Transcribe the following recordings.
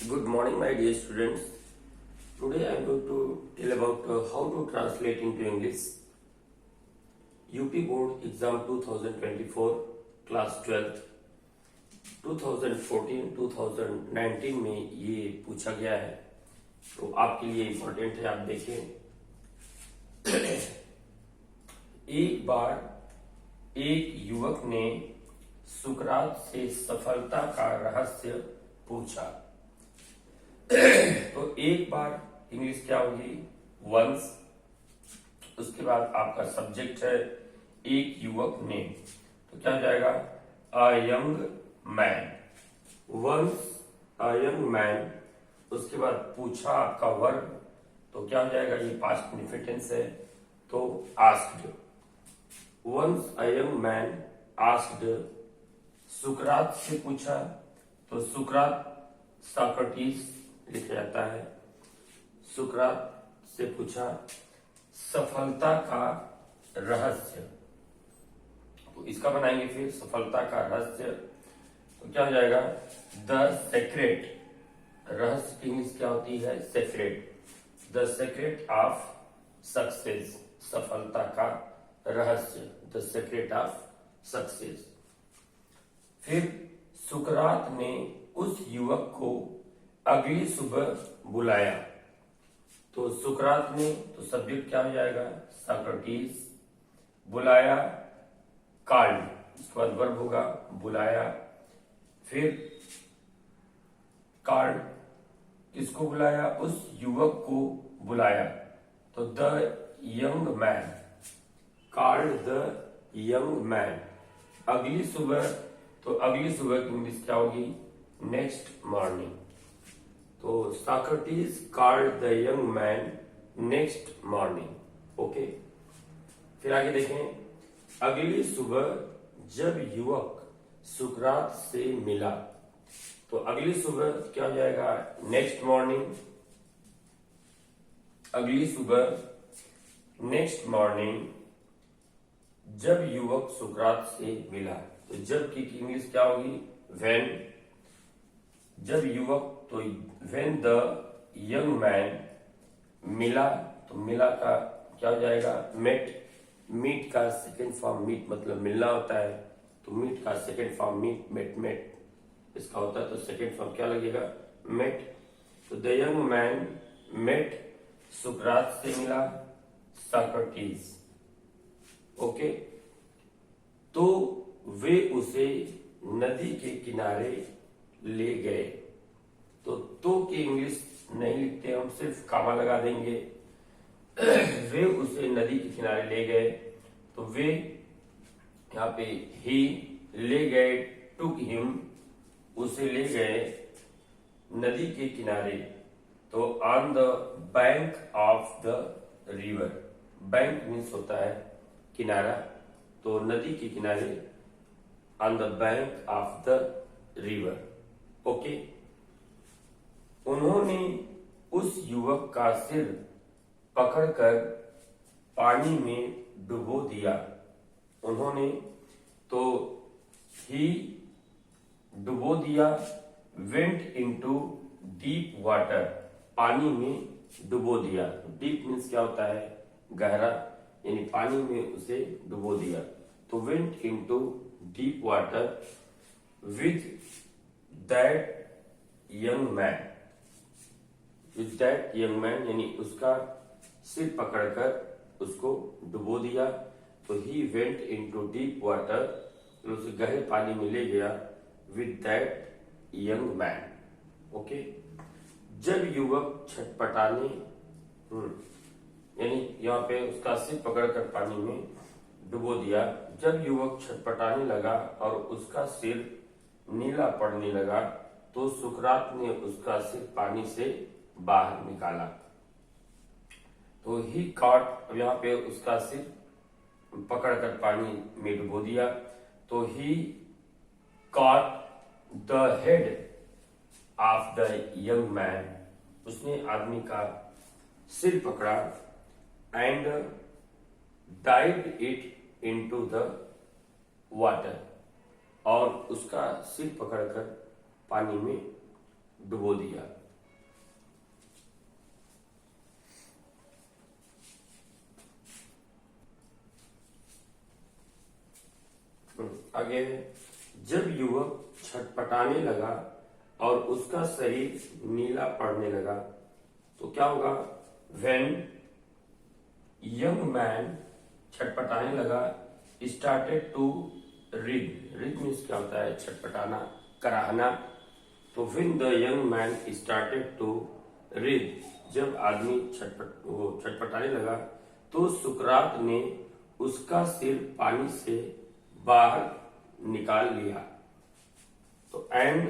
Good morning, my dear students. Today I am going to tell about how to translate into English UP Board Exam 2024 Class 12 2014-2019 में ये पूछा गया है, तो आपके लिए इम्पोर्टेंट है। आप देखें, एक बार एक युवक ने सुकरात से सफलता का रहस्य पूछा। तो एक बार इंग्लिश क्या होगी? वंस। उसके बाद आपका सब्जेक्ट है एक युवक ने, तो क्या हो जाएगा? A young man. Once a young man. उसके बाद पूछा आपका वर्ब, तो क्या हो जाएगा? ये पास्ट परफेक्ट टेंस है, तो asked. Once a young man asked. सुकरात से पूछा, तो सुकरात सॉक्रेटिस लिखा जाता है। सुकरात से पूछा सफलता का रहस्य, तो इसका बनाएंगे फिर सफलता का रहस्य, तो क्या हो जाएगा? The secret. रहस्य की इंग्लिश क्या होती है? Secret. The secret of success. सफलता का रहस्य, द सीक्रेट ऑफ सक्सेस। फिर सुकरात ने उस युवक को अगली सुबह बुलाया, तो सुकरात ने, तो सब्जेक्ट क्या हो जाएगा? सॉक्रेटिस। बुलाया कॉल्ड, उसके बाद वर्ब होगा बुलाया। फिर कॉल्ड, किसको बुलाया? उस युवक को बुलाया, तो the young man. Called the young man. अगली सुबह, तो अगली सुबह की इंग्लिश क्या होगी? Next morning. तो Socrates called the young man next morning. Okay, फिर आगे देखें। अगली सुबह जब युवक सुकरात से मिला, तो अगली सुबह क्या हो जाएगा? Next morning. अगली सुबह नेक्स्ट मॉर्निंग जब युवक सुकरात से मिला, तो जब की इंग्लिश क्या होगी? व्हेन। जब युवक, तो व्हेन द यंग मैन मिला, तो मिला का क्या हो जाएगा? मेट। मीट का सेकेंड फॉर्म मीट मतलब मिलना होता है, तो मीट का second form meet, met met इसका होता है, तो सेकेंड फॉर्म क्या लगेगा? मेट। तो द यंग मैन मेट, सुकरात से मिला सॉक्रेटिस। ओके, तो वे उसे नदी के किनारे ले गए। तो की इंग्लिश नहीं लिखते, हम सिर्फ कामा लगा देंगे। वे उसे नदी के किनारे ले गए, तो वे यहाँ पे ही ले गए, टुक हिम, उसे ले गए नदी के किनारे, तो on the bank of the river. Bank means होता है किनारा, तो नदी के किनारे, on the bank of the river. Okay, उन्होंने उस युवक का सिर पकड़कर पानी में डुबो दिया। उन्होंने, तो ही डुबो दिया, वेंट इनटू डीप वाटर, पानी में डुबो दिया। डीप मीन्स क्या होता है? गहरा, यानी पानी में उसे डुबो दिया, तो went into deep water with that young man. With that young man यानी उसका सिर पकड़कर उसको डुबो दिया, तो he went into deep water, उसे गहरे पानी में ले गया, with that young man. Okay, जब युवक छटपटाने, यानी यहाँ पे उसका सिर पकड़कर पानी में डुबो दिया। जब युवक छटपटाने लगा और उसका सिर नीला पड़ने लगा, तो सुकरात ने उसका सिर पानी से बाहर निकाला। तो ही कॉट, यहाँ पे उसका सिर पकड़कर पानी में डुबो दिया, तो he caught the head of the young man, उसने आदमी का सिर पकड़ा, and dive it into the water, और उसका सिर पकड़कर पानी में डुबो दिया। आगे जब युवक छटपटाने लगा और उसका शरीर नीला पड़ने लगा तो क्या होगा? When young man छटपटाने लगा, started to read means क्या होता है? छटपटाना, कराहना। तो when the young man started to read, जब आदमी छटपटाने लगा तो सुकरात ने उसका सिर पानी से बाहर निकाल लिया। तो and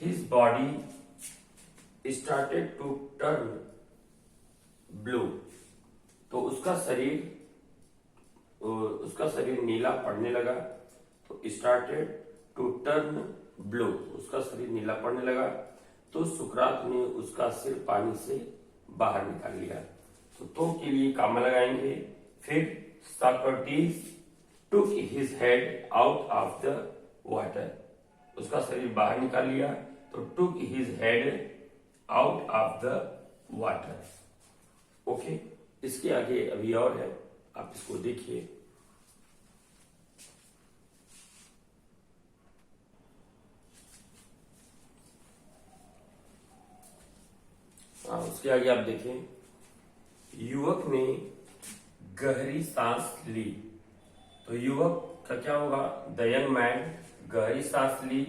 his body started to turn blue, तो उसका शरीर नीला पड़ने लगा। तो स्टार्टेड टू टर्न ब्लू, उसका शरीर नीला पड़ने लगा तो सुकरात ने उसका सिर पानी से बाहर निकाल लिया। तो के लिए कामा लगाएंगे। फिर Socrates took his head out of the water, उसका शरीर बाहर निकाल लिया तो took his head out of the water। Okay, इसके आगे अभी और है, आप इसको देखिए। उसके आगे आप देखें, युवक ने गहरी सांस ली। तो युवक का क्या होगा? द यंग मैन गहरी सांस ली।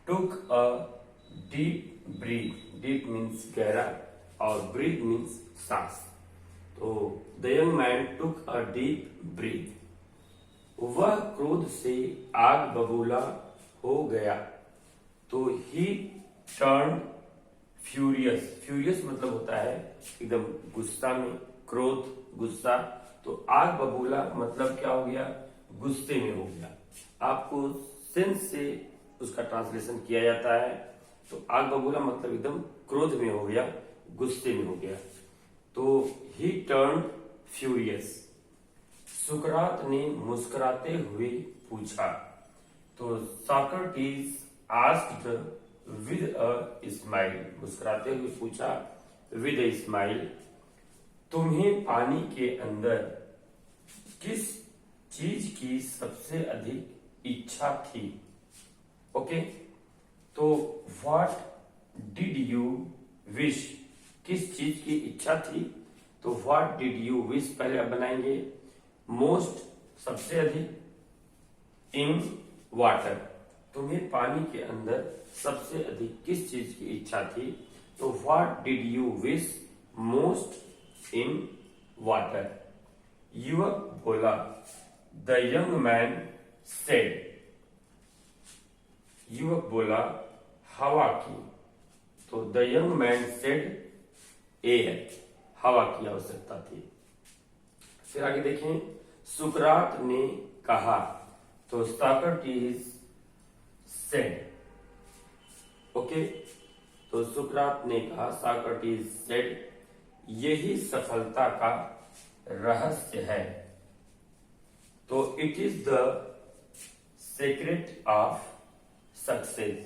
Took a deep breath, deep means गहरा और ब्रीथ मीन्स सांस। तो the young man took a deep breath. वह क्रोध से आग बबूला हो गया। तो ही टर्न फ्यूरियस, फ्यूरियस मतलब होता है एकदम गुस्सा में, क्रोध, गुस्सा। तो आग बबूला मतलब क्या हो गया? गुस्से में हो गया। आपको सेंस से उसका ट्रांसलेशन किया जाता है। तो आग बबूला मतलब एकदम क्रोध में हो गया, गुस्से में हो गया। तो ही टर्न फ्यूरियस। सुकरात ने मुस्कुराते हुए पूछा। तो Socrates asked with a smile, मुस्कुराते हुए पूछा विद अ स्माइल, तुम्हें पानी के अंदर किस चीज की सबसे अधिक इच्छा थी? ओके, तो व्हाट डिड यू विश, किस चीज की इच्छा थी? तो व्हाट डिड यू विश पहले आप बनाएंगे। मोस्ट सबसे अधिक, इन वाटर तुम्हें पानी के अंदर सबसे अधिक किस चीज की इच्छा थी? तो what did you wish most in water. युवक बोला, द यंग मैन सेड, युवक बोला हवा की। तो the young man said air, हवा की आवश्यकता थी। फिर आगे देखें, सुकरात ने कहा। तो सॉक्रेटिस सेड, ओके, तो सुकरात ने कहा, सॉक्रेटिस सेड, यही सफलता का रहस्य है। तो it is the secret of success.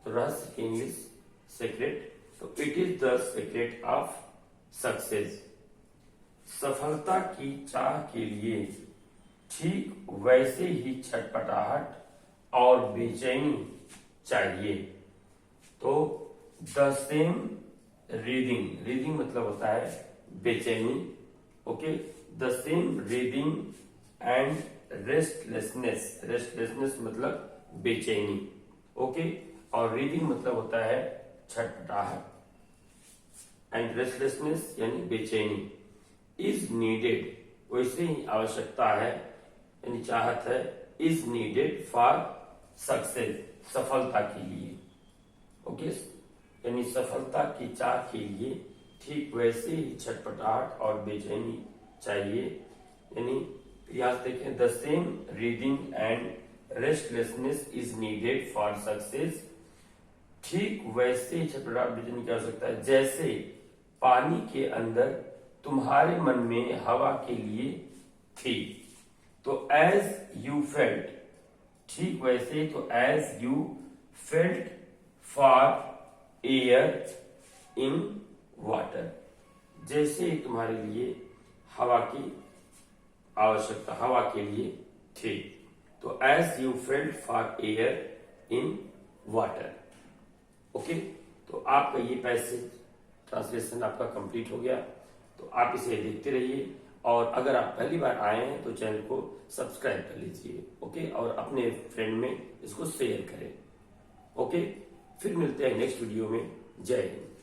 तो रहस्य की इंग्लिश सीक्रेट, तो it is the secret of success. सफलता की चाह के लिए ठीक वैसे ही छटपटाहट और बेचैनी चाहिए। तो द सेम रीडिंग, रीडिंग मतलब होता है बेचैनी, okay, the same reading and restlessness, restlessness मतलब बेचैनी, ओके, और रीडिंग मतलब होता है छटपटाहट, एंड रेस्टलेसनेस यानी बेचैनी। इज नीडेड, वैसे ही आवश्यकता है यानी चाहत है, इज नीडेड फॉर सक्सेस, सफलता के लिए, ओके, यानी सफलता की चाह के लिए ठीक वैसे ही छटपटाहट और बेचैनी चाहिए। यानी यहां देखें, the same reading and restlessness is needed for success. ठीक वैसे ही छटपटाहट बेचैनी क्या हो सकता है? जैसे पानी के अंदर तुम्हारे मन में हवा के लिए थी। तो एज यू फेल्ट, ठीक वैसे, तो as you felt for air in water. जैसे तुम्हारे लिए हवा की आवश्यकता हवा के लिए थी, तो as you felt for air in water. Okay, तो आपका ये पैसेज ट्रांसलेशन आपका कंप्लीट हो गया। तो आप इसे देखते रहिए, और अगर आप पहली बार आए हैं तो चैनल को सब्सक्राइब कर लीजिए। ओके, और अपने फ्रेंड में इसको शेयर करें। ओके, फिर मिलते हैं नेक्स्ट वीडियो में। जय हिंद।